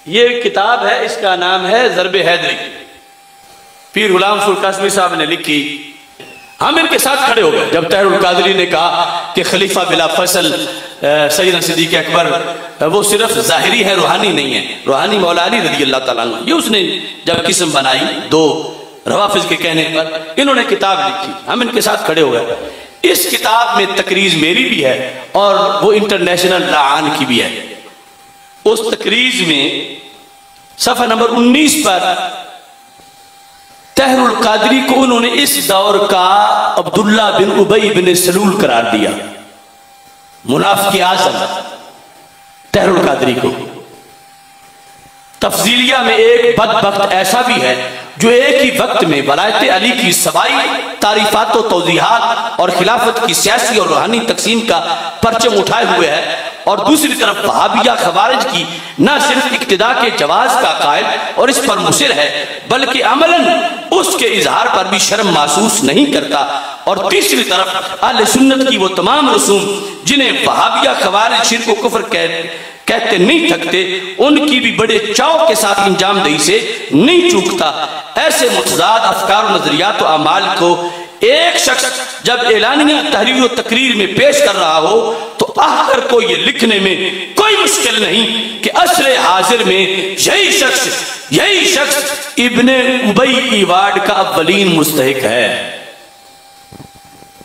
یہ کتاب ہے، اس کا نام ہے ضرب حیدری، پیر غلام رسول قاسمی صاحب نے لکھی۔ ہم ان کے ساتھ کھڑے ہو گئے جب طاہر القادری نے کہا کہ خلیفہ بلا فصل سیدنا صدیق اکبر وہ صرف ظاہری ہے، روحانی نہیں ہے، روحانی مولا علی رضی اللہ تعالیٰ عنہ۔ یہ اس نے جب قسم بنائی دو روافض کے کہنے پر، انہوں نے کتاب لکھی، ہم ان کے ساتھ کھڑے ہو گئے۔ اس کتاب میں تقریض میری بھی ہے اور وہ انٹرنیشنل لعان کی بھی ہے۔ اس تقریض میں صفحہ نمبر 19 پر طاہر القادری کو انہوں نے اس دور کا عبداللہ بن ابی بن سلول قرار دیا، منافق اعظم طاہر القادری کو۔ تفضیلیہ میں ایک بدبخت ایسا بھی ہے جو ایک ہی وقت میں ولایت علی کی سبائی تعریفات و توضیحات اور خلافت کی سیاسی اور روحانی تقسیم کا پرچم اٹھائے ہوئے ہے، اور دوسری طرف وہابیہ خوارج کی نہ صرف اقتداء کے جواز کا قائل اور اس پر مصر ہے بلکہ عملاً اس کے اظہار پر بھی شرم محسوس نہیں کرتا، اور تیسری طرف اہل سنت کی وہ تمام رسوم جنہیں وہابیہ خوارج شرک و کفر کہتے نہیں تھکتے، ان کی بھی بڑے چاؤ کے ساتھ انجام دہی سے نہیں چوکتا۔ ایسے متضاد افکار و نظریات و اعمال کو ایک شخص جب اعلانیہ تحریر و تقریر میں پیش کر رہا ہو تو آخر کو یہ لکھنے میں کوئی مشکل نہیں کہ عصر حاضر میں یہی شخص ابن ابی ایوارڈ کا اولین مستحق ہے۔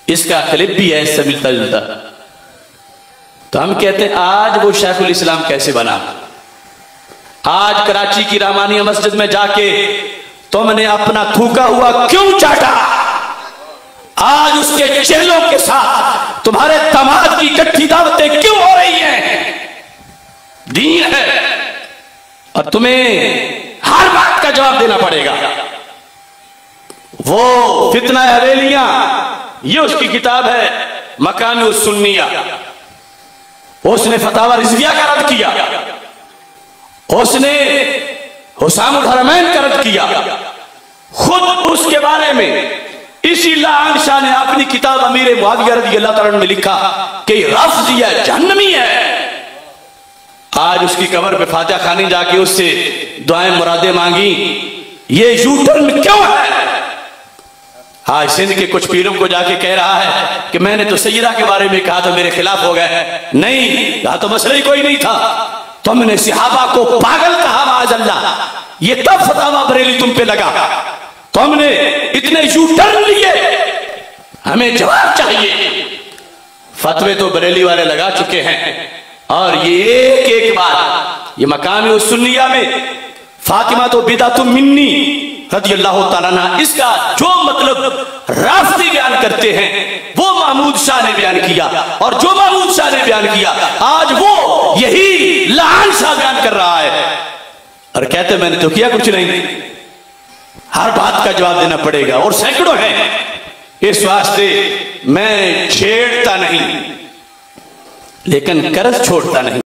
اس کا کلپ بھی ہے اس سے ملتا جلتا۔ تو ہم کہتے ہیں آج وہ شیخ الاسلام کیسے بنا؟ آج کراچی کی رحمانیہ مسجد میں جا کے تم نے اپنا تھوکا ہوا کیوں چاٹا؟ آج اس کے چہلوں کے ساتھ تمہارے داماد کی کٹھی دعوتیں کیوں ہو رہی ہیں؟ دین ہے اور تمہیں ہر بات کا جواب دینا پڑے گا۔ وہ فتنہ حویلیاں، یہ اس کی کتاب ہے مقام السنیہ، اس نے فتاوی رضویہ کا رد کیا، اس نے حسام الحرمین کا رد کیا، خود اس کے بارے میں اسی لعان شاہ نے اپنی کتاب امیر معاویہ رضی اللہ تعالیٰ میں لکھا کہ یہ رافضی ہے، جہنمی ہے۔ آج اس کی قبر پہ فاتحہ خانی جا کے اس سے دعائیں مرادیں مانگی، یہ یو ٹرن کیوں ہے؟ آج سندھ کے کچھ پیروں کو جا کے کہہ رہا ہے کہ میں نے تو سیدہ کے بارے میں کہا تو میرے خلاف ہو گئے۔ نہیں، یہاں تو مسئلہ ہی کوئی نہیں تھا، تم نے صحابہ کو پاگل کہا معاذ اللہ، یہ تب فتاوی بریلی تم پہ لگا، تم نے اتنے یو ٹرن لیے، ہمیں جواب چاہیے۔ فتوے تو بریلی والے لگا چکے ہیں، اور یہ ایک بات، یہ مقام السنیہ میں فاطمہ تو بدعۃ منی رضی اللہ تعالیٰ عنہ، اس کا جو مطلب رافضی بیان کرتے ہیں وہ محمود شاہ نے بیان کیا، اور جو محمود شاہ نے بیان کیا آج وہ یہی لعان شاہ بیان کر رہا ہے، اور کہتے میں نے تو کیا کچھ نہیں۔ ہر بات کا جواب دینا پڑے گا، اور سینکڑوں ہیں، اس واسطے میں چھیڑتا نہیں لیکن قرض چھوڑتا نہیں۔